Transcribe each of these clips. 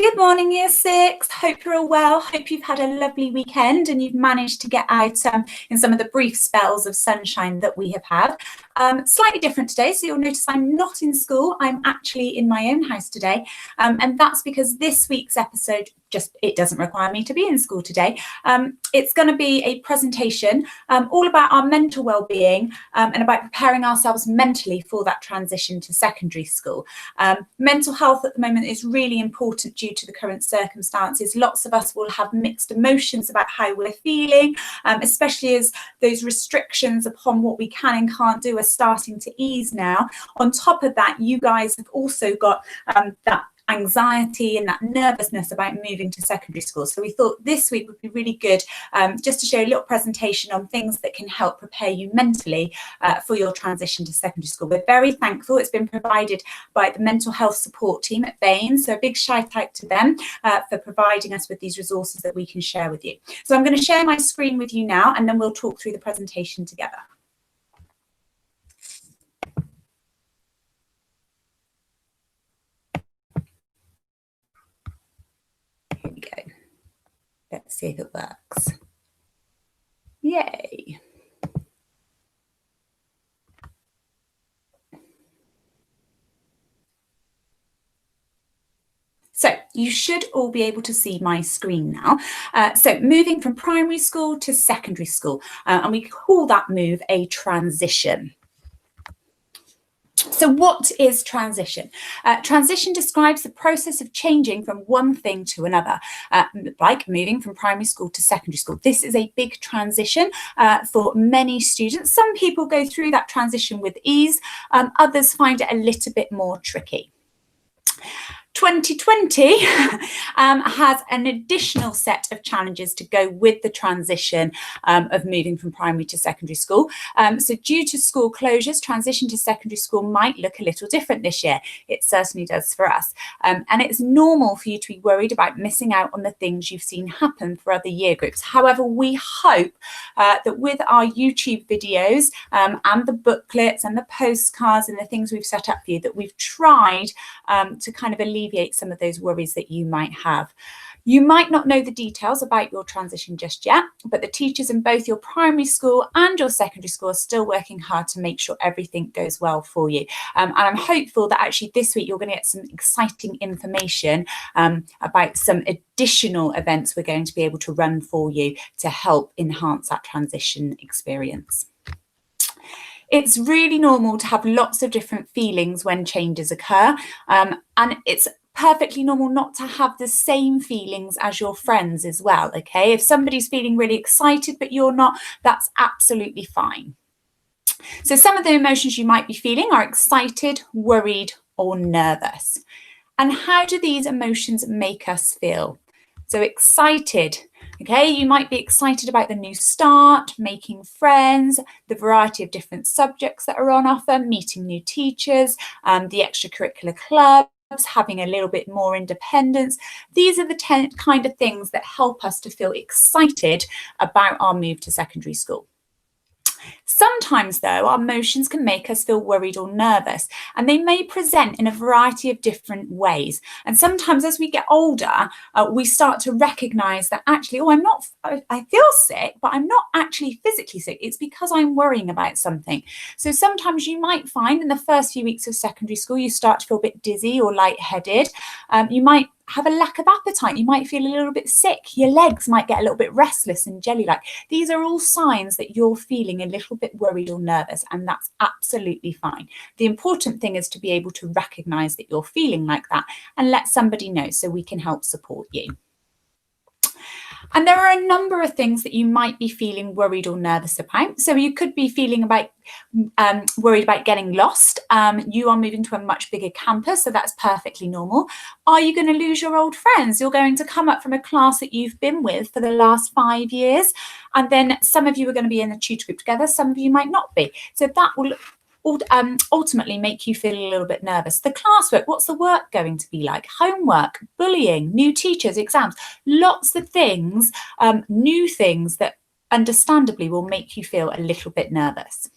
Good morning, Year 6. Hope you're all well. Hope you've had a lovely weekend and you've managed to get out in some of the brief spells of sunshine that we have had. Slightly different today, so you'll notice I'm not in school. I'm actually in my own house today, and that's because this week's episode it doesn't require me to be in school today. It's going to be a presentation all about our mental well-being and about preparing ourselves mentally for that transition to secondary school. Mental health at the moment is really important due to the current circumstances. Lots of us will have mixed emotions about how we're feeling, especially as those restrictions upon what we can and can't do are starting to ease now. On top of that, you guys have also got that anxiety and that nervousness about moving to secondary school. So we thought this week would be really good just to show a little presentation on things that can help prepare you mentally for your transition to secondary school. We're very thankful it's been provided by the mental health support team at Baines, so a big shout out to them for providing us with these resources that we can share with you. So I'm going to share my screen with you now and then we'll talk through the presentation together. Here we go. Let's see if it works. Yay. So you should all be able to see my screen now. So moving from primary school to secondary school, and we call that move a transition. So what is transition? Transition describes the process of changing from one thing to another, like moving from primary school to secondary school. This is a big transition for many students. Some people go through that transition with ease, others find it a little bit more tricky. 2020 has an additional set of challenges to go with the transition of moving from primary to secondary school. So due to school closures, transition to secondary school might look a little different this year. It certainly does for us. And it's normal for you to be worried about missing out on the things you've seen happen for other year groups. However, we hope that with our YouTube videos and the booklets and the postcards and the things we've set up for you, that we've tried to kind of alleviate some of those worries that you might have. You might not know the details about your transition just yet, but the teachers in both your primary school and your secondary school are still working hard to make sure everything goes well for you. And I'm hopeful that actually this week you're going to get some exciting information about some additional events we're going to be able to run for you to help enhance that transition experience. It's really normal to have lots of different feelings when changes occur, and it's perfectly normal not to have the same feelings as your friends as well, okay? If somebody's feeling really excited but you're not, that's absolutely fine. So some of the emotions you might be feeling are excited, worried, or nervous. And how do these emotions make us feel? So excited, okay, you might be excited about the new start, making friends, the variety of different subjects that are on offer, meeting new teachers, the extracurricular clubs, having a little bit more independence. These are the kind of things that help us to feel excited about our move to secondary school. Sometimes, though, our emotions can make us feel worried or nervous, and they may present in a variety of different ways. And sometimes as we get older, we start to recognise that actually, I feel sick, but I'm not actually physically sick. It's because I'm worrying about something. So sometimes you might find in the first few weeks of secondary school, you start to feel a bit dizzy or lightheaded. You might have a lack of appetite. You might feel a little bit sick. Your legs might get a little bit restless and jelly-like. These are all signs that you're feeling a little bit worried or nervous, and that's absolutely fine. The important thing is to be able to recognise that you're feeling like that and let somebody know so we can help support you. And there are a number of things that you might be feeling worried or nervous about. So you could be feeling worried about getting lost. You are moving to a much bigger campus, so that's perfectly normal. Are you going to lose your old friends? You're going to come up from a class that you've been with for the last 5 years, and then some of you are going to be in a tutor group together, some of you might not be. So that will ultimately make you feel a little bit nervous. The classwork, what's the work going to be like? Homework, bullying, new teachers, exams, lots of things, new things that understandably will make you feel a little bit nervous.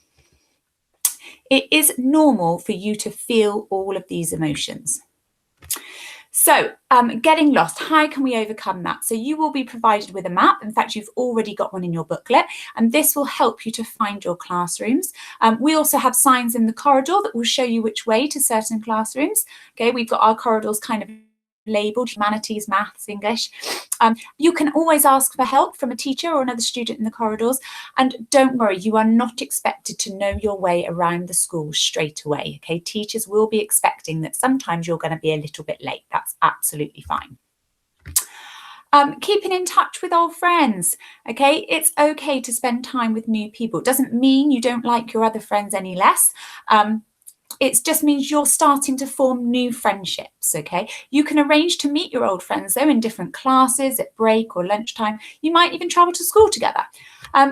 It is normal for you to feel all of these emotions. So getting lost, how can we overcome that? So you will be provided with a map. In fact, you've already got one in your booklet, and this will help you to find your classrooms. We also have signs in the corridor that will show you which way to certain classrooms. Okay, we've got our corridors kind of labelled: humanities, maths, English. You can always ask for help from a teacher or another student in the corridors, and don't worry, you are not expected to know your way around the school straight away. Okay, teachers will be expecting that sometimes you're going to be a little bit late. That's absolutely fine. Keeping in touch with old friends. Okay, it's okay to spend time with new people. It doesn't mean you don't like your other friends any less. It just means you're starting to form new friendships, okay? You can arrange to meet your old friends, though, in different classes, at break or lunchtime. You might even travel to school together.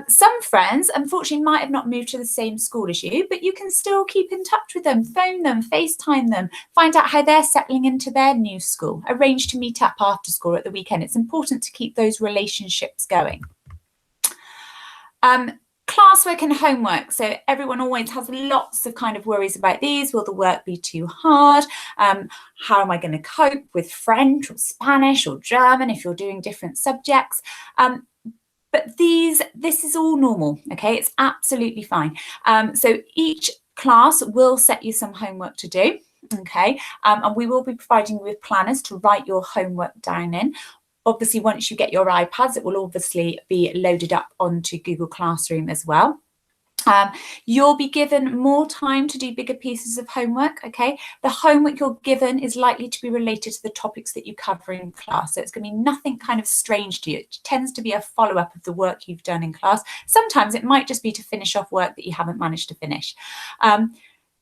Some friends, unfortunately, might have not moved to the same school as you, but you can still keep in touch with them, phone them, FaceTime them, find out how they're settling into their new school, arrange to meet up after school or at the weekend. It's important to keep those relationships going. Classwork and homework. So everyone always has lots of kind of worries about these. Will the work be too hard? How am I going to cope with French or Spanish or German if you're doing different subjects? But this is all normal, okay? It's absolutely fine. So each class will set you some homework to do, okay? And we will be providing you with planners to write your homework down in. Obviously, once you get your iPads, it will obviously be loaded up onto Google Classroom as well. You'll be given more time to do bigger pieces of homework, okay? The homework you're given is likely to be related to the topics that you cover in class. So it's going to be nothing kind of strange to you. It tends to be a follow-up of the work you've done in class. Sometimes it might just be to finish off work that you haven't managed to finish.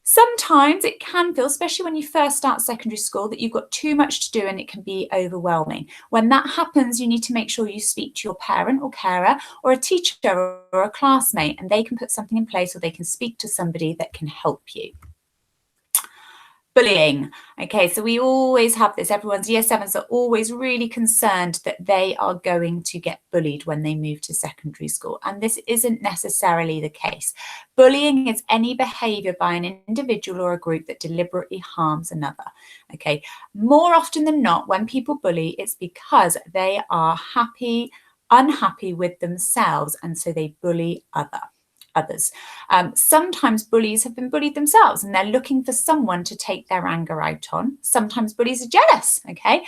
Sometimes it can feel, especially when you first start secondary school, that you've got too much to do and it can be overwhelming. When that happens, you need to make sure you speak to your parent or carer or a teacher or a classmate, and they can put something in place, or they can speak to somebody that can help you. Bullying. Okay, so we always have this. Everyone's year sevens are always really concerned that they are going to get bullied when they move to secondary school. And this isn't necessarily the case. Bullying is any behaviour by an individual or a group that deliberately harms another. Okay, more often than not, when people bully, it's because they are unhappy with themselves, and so they bully others. Sometimes bullies have been bullied themselves and they're looking for someone to take their anger out on. Sometimes bullies are jealous, okay?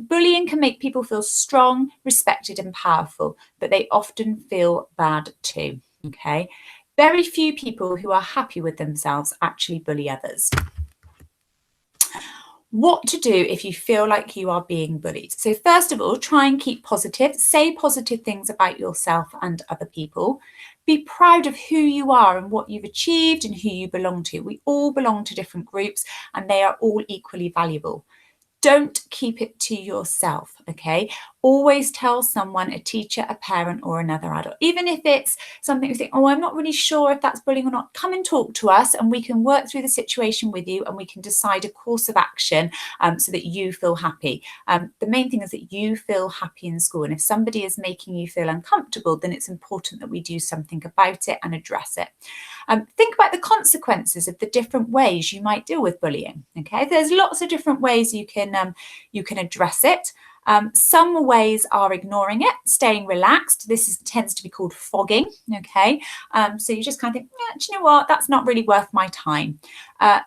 Bullying can make people feel strong, respected and powerful, but they often feel bad too, okay? Very few people who are happy with themselves actually bully others. What to do if you feel like you are being bullied. So first of all, try and keep positive. Say positive things about yourself and other people. Be proud of who you are and what you've achieved and who you belong to. We all belong to different groups and they are all equally valuable. Don't keep it to yourself, okay? Always tell someone, a teacher, a parent, or another adult. Even if it's something you think, oh, I'm not really sure if that's bullying or not, come and talk to us and we can work through the situation with you and we can decide a course of action so that you feel happy. The main thing is that you feel happy in school. And if somebody is making you feel uncomfortable, then it's important that we do something about it and address it. Think about the consequences of the different ways you might deal with bullying, okay? There's lots of different ways you can address it. Some ways are ignoring it, staying relaxed. This tends to be called fogging, okay? So you just kind of think, yeah, do you know what? That's not really worth my time.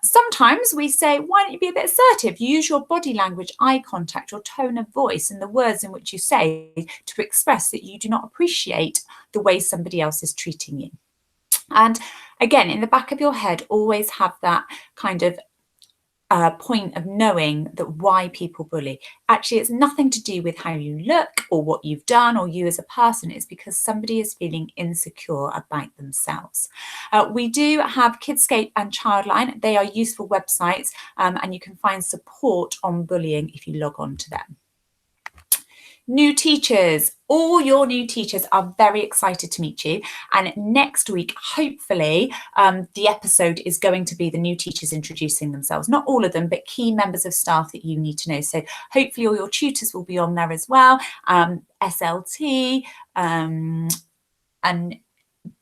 Sometimes we say, why don't you be a bit assertive? Use your body language, eye contact, your tone of voice and the words in which you say to express that you do not appreciate the way somebody else is treating you. And again, in the back of your head, always have that kind of point of knowing that why people bully. Actually, it's nothing to do with how you look or what you've done or you as a person. It's because somebody is feeling insecure about themselves. We do have Kidscape and Childline. They are useful websites and you can find support on bullying if you log on to them. New teachers. All your new teachers are very excited to meet you. And next week, hopefully, the episode is going to be the new teachers introducing themselves. Not all of them, but key members of staff that you need to know. So hopefully all your tutors will be on there as well. SLT and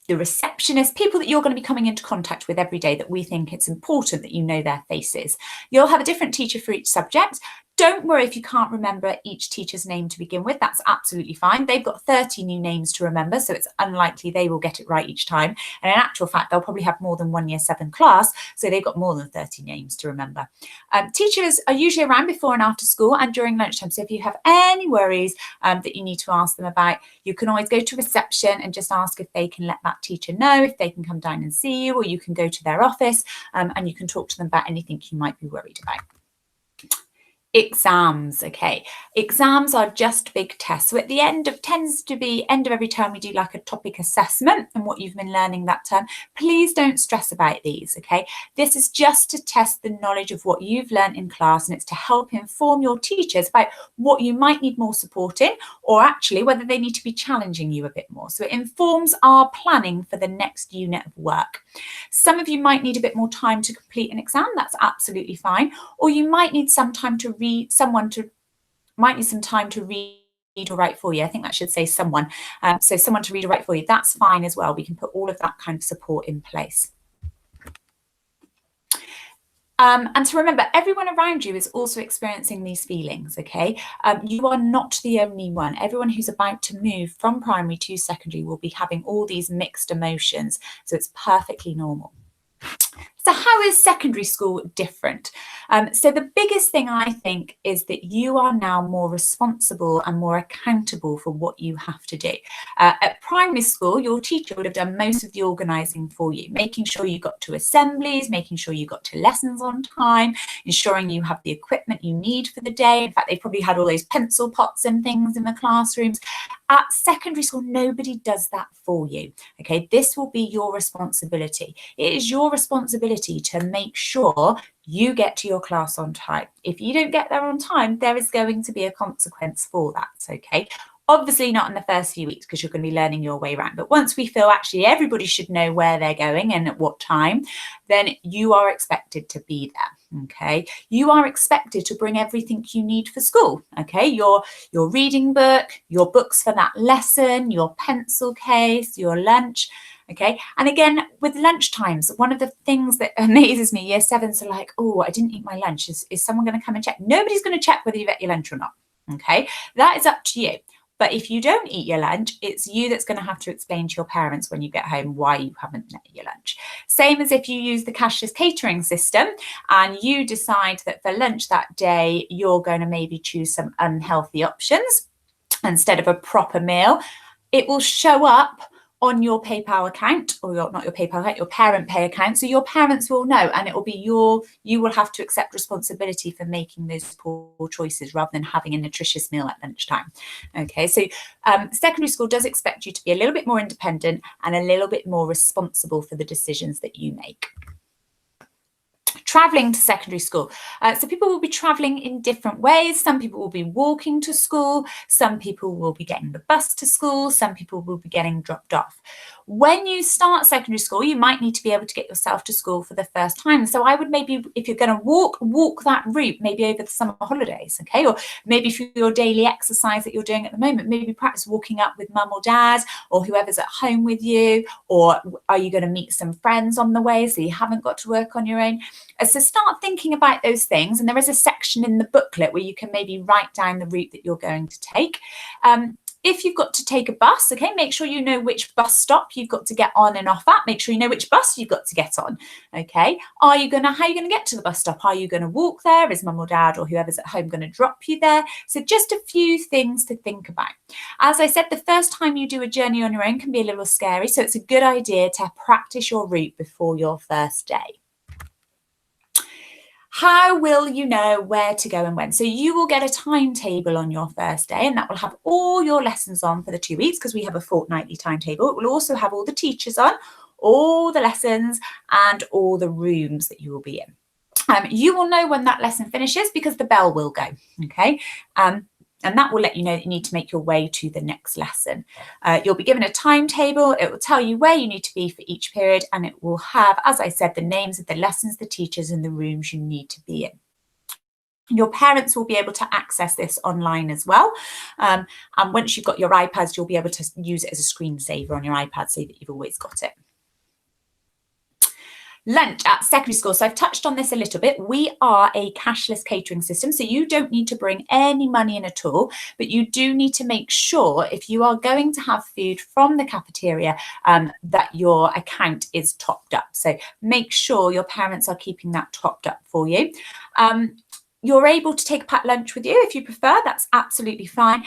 the receptionist, people that you're going to be coming into contact with every day that we think it's important that you know their faces. You'll have a different teacher for each subject. Don't worry if you can't remember each teacher's name to begin with. That's absolutely fine. They've got 30 new names to remember, so it's unlikely they will get it right each time. And in actual fact, they'll probably have more than one year 7 class, so they've got more than 30 names to remember. Teachers are usually around before and after school and during lunchtime. So if you have any worries that you need to ask them about, you can always go to reception and just ask if they can let that teacher know, if they can come down and see you, or you can go to their office and you can talk to them about anything you might be worried about. Exams, okay. Exams are just big tests. So at the end of every term, we do like a topic assessment and what you've been learning that term. Please don't stress about these, okay? This is just to test the knowledge of what you've learned in class, and it's to help inform your teachers about what you might need more support in, or actually whether they need to be challenging you a bit more. So it informs our planning for the next unit of work. Some of you might need a bit more time to complete an exam. That's absolutely fine. Or you might need some time to read, might need some time to read or write for you. I think that should say someone. So someone to read or write for you, that's fine as well. We can put all of that kind of support in place. And to remember, everyone around you is also experiencing these feelings, okay? You are not the only one. Everyone who's about to move from primary to secondary will be having all these mixed emotions, so it's perfectly normal. So how is secondary school different? So the biggest thing I think is that you are now more responsible and more accountable for what you have to do. At primary school, your teacher would have done most of the organising for you, making sure you got to assemblies, making sure you got to lessons on time, ensuring you have the equipment you need for the day. In fact, they probably had all those pencil pots and things in the classrooms. At secondary school, nobody does that for you. Okay, this will be your responsibility. It is your responsibility to make sure you get to your class on time. If you don't get there on time, there is going to be a consequence for that, okay? Obviously not in the first few weeks because you're going to be learning your way around. But once we feel actually everybody should know where they're going and at what time, then you are expected to be there, okay? You are expected to bring everything you need for school, okay? Your reading book, your books for that lesson, your pencil case, your lunch, okay? And again, with lunch times, one of the things that amazes me, year 7s are like, oh, I didn't eat my lunch. Is someone going to come and check? Nobody's going to check whether you've ate your lunch or not, okay? That is up to you. But if you don't eat your lunch, it's you that's going to have to explain to your parents when you get home why you haven't eaten your lunch. Same as if you use the cashless catering system and you decide that for lunch that day, you're going to maybe choose some unhealthy options instead of a proper meal. It will show up on your PayPal account, or not your PayPal account, your parent pay account. So your parents will know, and it will be you will have to accept responsibility for making those poor choices rather than having a nutritious meal at lunchtime. Okay, so secondary school does expect you to be a little bit more independent and a little bit more responsible for the decisions that you make. Traveling to secondary school. So people will be traveling in different ways. Some people will be walking to school. Some people will be getting the bus to school. Some people will be getting dropped off. When you start secondary school, you might need to be able to get yourself to school for the first time. So I would maybe, if you're going to walk that route, maybe over the summer holidays, okay? Or maybe for your daily exercise that you're doing at the moment, maybe practice walking up with mum or dad or whoever's at home with you. Or are you going to meet some friends on the way so you haven't got to work on your own? So start thinking about those things. And there is a section in the booklet where you can maybe write down the route that you're going to take. If you've got to take a bus, okay, make sure you know which bus stop you've got to get on and off at. Make sure you know which bus you've got to get on, okay? How are you going to get to the bus stop? Are you going to walk there? Is mum or dad or whoever's at home going to drop you there? So just a few things to think about. As I said, the first time you do a journey on your own can be a little scary, so it's a good idea to practice your route before your first day. How will you know where to go and when? So you will get a timetable on your first day, and that will have all your lessons on for the 2 weeks because we have a fortnightly timetable. It will also have all the teachers on, all the lessons, and all the rooms that you will be in. You will know when that lesson finishes because the bell will go, okay? And that will let you know that you need to make your way to the next lesson. You'll be given a timetable. It will tell you where you need to be for each period, and it will have, as I said, the names of the lessons, the teachers, and the rooms you need to be in. Your parents will be able to access this online as well. And once you've got your iPads, you'll be able to use it as a screensaver on your iPad so that you've always got it. Lunch at secondary school. So I've touched on this a little bit. We are a cashless catering system, so you don't need to bring any money in at all, but you do need to make sure if you are going to have food from the cafeteria that your account is topped up. So make sure your parents are keeping that topped up for you. You're able to take a packed lunch with you if you prefer, that's absolutely fine.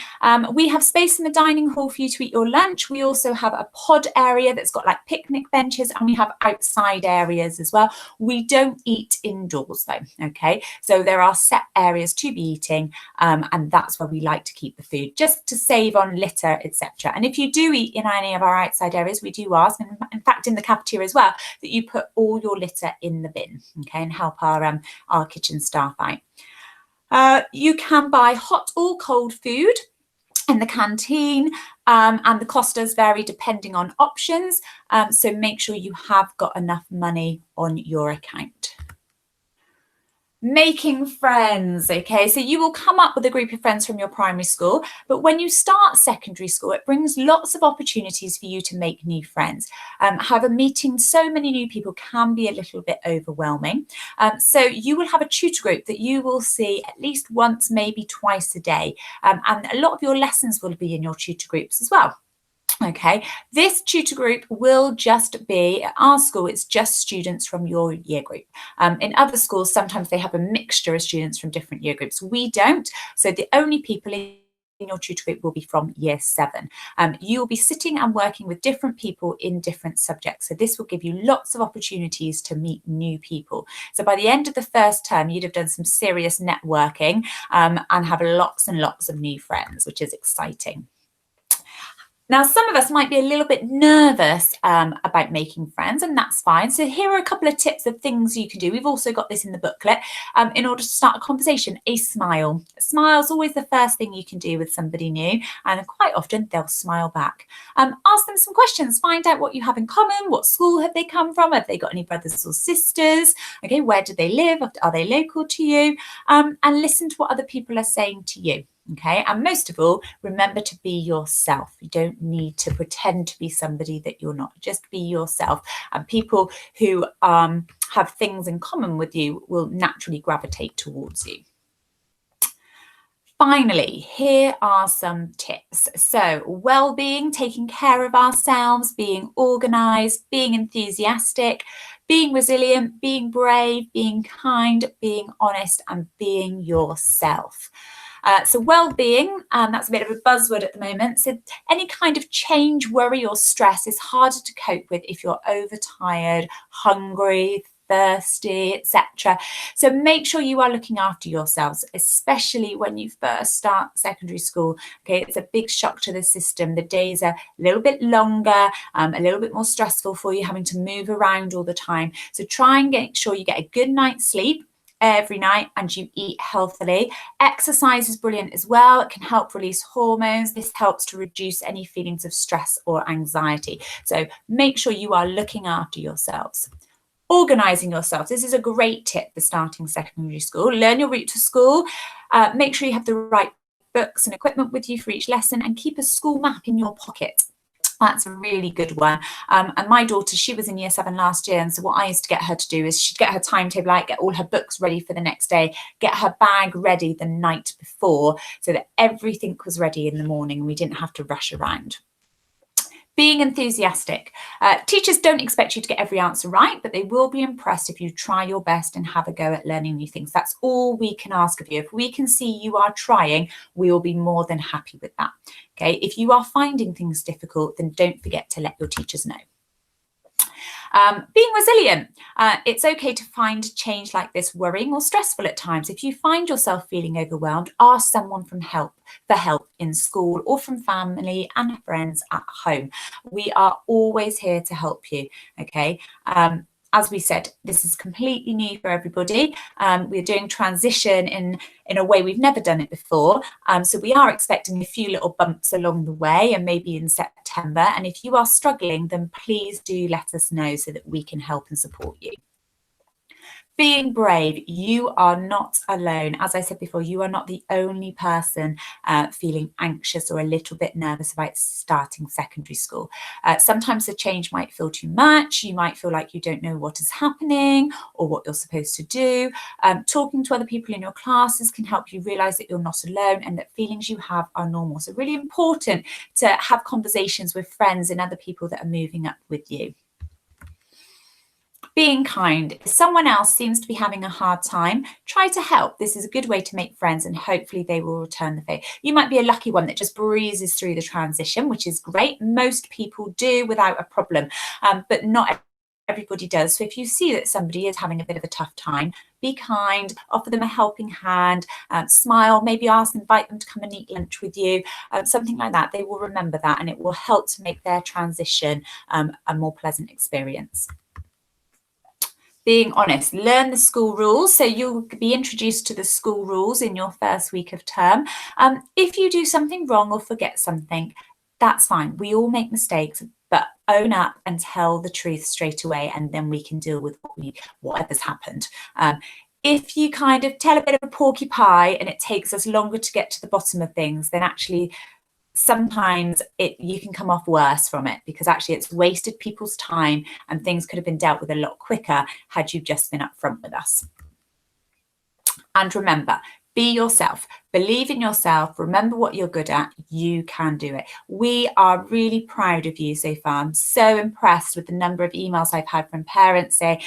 We have space in the dining hall for you to eat your lunch. We also have a pod area that's got like picnic benches, and we have outside areas as well. We don't eat indoors though, okay? So there are set areas to be eating, and that's where we like to keep the food, just to save on litter, etc. And if you do eat in any of our outside areas, we do ask, and in fact in the cafeteria as well, that you put all your litter in the bin, okay, and help our kitchen staff out. You can buy hot or cold food in the canteen, and the cost does vary depending on options, so make sure you have got enough money on your account. Making friends, okay, so you will come up with a group of friends from your primary school, but when you start secondary school, it brings lots of opportunities for you to make new friends. However, meeting so many new people can be a little bit overwhelming, so you will have a tutor group that you will see at least once, maybe twice a day, and a lot of your lessons will be in your tutor groups as well. Okay, this tutor group will just be, at our school, it's just students from your year group. In other schools, sometimes they have a mixture of students from different year groups. We don't, so the only people in your tutor group will be from year 7. You will be sitting and working with different people in different subjects. So this will give you lots of opportunities to meet new people. So by the end of the first term, you'd have done some serious networking and have lots and lots of new friends, which is exciting. Now, some of us might be a little bit nervous about making friends, and that's fine. So here are a couple of tips of things you can do. We've also got this in the booklet. In order to start a conversation, a smile. A smile is always the first thing you can do with somebody new, and quite often they'll smile back. Ask them some questions. Find out what you have in common. What school have they come from? Have they got any brothers or sisters? Okay, where do they live? Are they local to you? And listen to what other people are saying to you. Okay, and most of all, remember to be yourself. You don't need to pretend to be somebody that you're not. Just be yourself, and people who have things in common with you will naturally gravitate towards you. Finally, here are some tips. So, well-being, taking care of ourselves, being organised, being enthusiastic, being resilient, being brave, being kind, being honest, and being yourself. So well-being, that's a bit of a buzzword at the moment. So any kind of change, worry or stress is harder to cope with if you're overtired, hungry, thirsty, etc. So make sure you are looking after yourselves, especially when you first start secondary school. Okay, it's a big shock to the system. The days are a little bit longer, a little bit more stressful for you, having to move around all the time. So try and make sure you get a good night's sleep every night and you eat healthily. Exercise is brilliant as well. It can help release hormones. This helps to reduce any feelings of stress or anxiety. So make sure you are looking after yourselves. Organising yourselves. This is a great tip for starting secondary school. Learn your route to school. Make sure you have the right books and equipment with you for each lesson, and keep a school map in your pocket. That's a really good one. And my daughter, she was in year 7 last year, and so what I used to get her to do is she'd get her timetable out, get all her books ready for the next day, get her bag ready the night before, so that everything was ready in the morning and we didn't have to rush around. Being enthusiastic. Teachers don't expect you to get every answer right, but they will be impressed if you try your best and have a go at learning new things. That's all we can ask of you. If we can see you are trying, we will be more than happy with that. Okay, if you are finding things difficult, then don't forget to let your teachers know. Being resilient. It's okay to find change like this worrying or stressful at times. If you find yourself feeling overwhelmed, ask someone for help in school or from family and friends at home. We are always here to help you, okay? As we said, this is completely new for everybody. We're doing transition in a way we've never done it before. So we are expecting a few little bumps along the way, and maybe in September. And if you are struggling, then please do let us know so that we can help and support you. Being brave, you are not alone. As I said before, you are not the only person feeling anxious or a little bit nervous about starting secondary school. Sometimes the change might feel too much. You might feel like you don't know what is happening or what you're supposed to do. Talking to other people in your classes can help you realise that you're not alone and that feelings you have are normal. So really important to have conversations with friends and other people that are moving up with you. Being kind. If someone else seems to be having a hard time, try to help. This is a good way to make friends and hopefully they will return the favour. You might be a lucky one that just breezes through the transition, which is great. Most people do without a problem, but not everybody does. So if you see that somebody is having a bit of a tough time, be kind, offer them a helping hand, smile, maybe invite them to come and eat lunch with you, something like that. They will remember that and it will help to make their transition a more pleasant experience. Being honest, learn the school rules. So you'll be introduced to the school rules in your first week of term. If you do something wrong or forget something, that's fine. We all make mistakes, but own up and tell the truth straight away, and then we can deal with whatever's happened. If you kind of tell a bit of a porcupine and it takes us longer to get to the bottom of things, then actually sometimes you can come off worse from it, because actually it's wasted people's time and things could have been dealt with a lot quicker had you just been upfront with us. And remember, be yourself, believe in yourself, remember what you're good at, you can do it. We are really proud of you so far. I'm so impressed with the number of emails I've had from parents saying,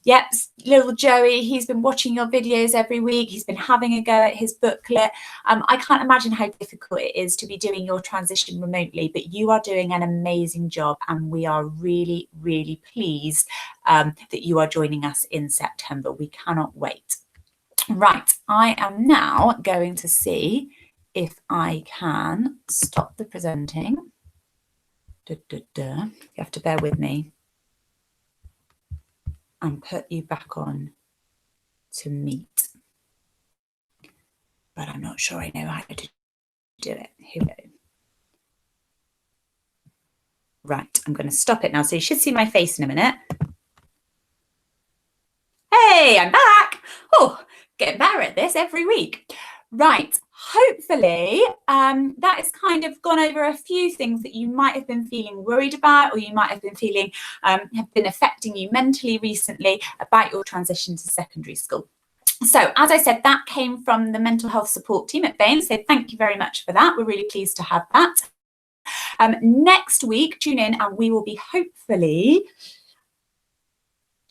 yep, little Joey, he's been watching your videos every week. He's been having a go at his booklet. I can't imagine how difficult it is to be doing your transition remotely, but you are doing an amazing job and we are really, really pleased that you are joining us in September. We cannot wait. Right, I am now going to see if I can stop the presenting. You have to bear with me. And put you back on to meet. But I'm not sure I know how to do it. Here we go. Right, I'm going to stop it now. So you should see my face in a minute. Hey, I'm back. Oh, getting better at this every week. Right, hopefully that has kind of gone over a few things that you might have been feeling worried about, or you might have been feeling have been affecting you mentally recently about your transition to secondary school. So as I said, that came from the mental health support team at Bain. So thank you very much for that. We're really pleased to have that. Next week, tune in and we will be hopefully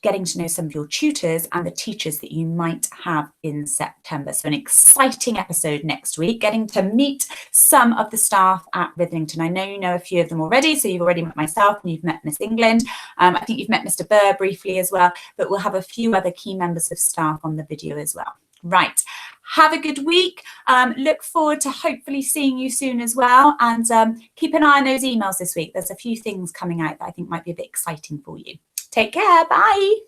getting to know some of your tutors and the teachers that you might have in September. So an exciting episode next week, getting to meet some of the staff at Writhlington. I know you know a few of them already, so you've already met myself and you've met Miss England. I think you've met Mr. Burr briefly as well, but we'll have a few other key members of staff on the video as well. Right, have a good week. Look forward to hopefully seeing you soon as well, and keep an eye on those emails this week. There's a few things coming out that I think might be a bit exciting for you. Take care. Bye.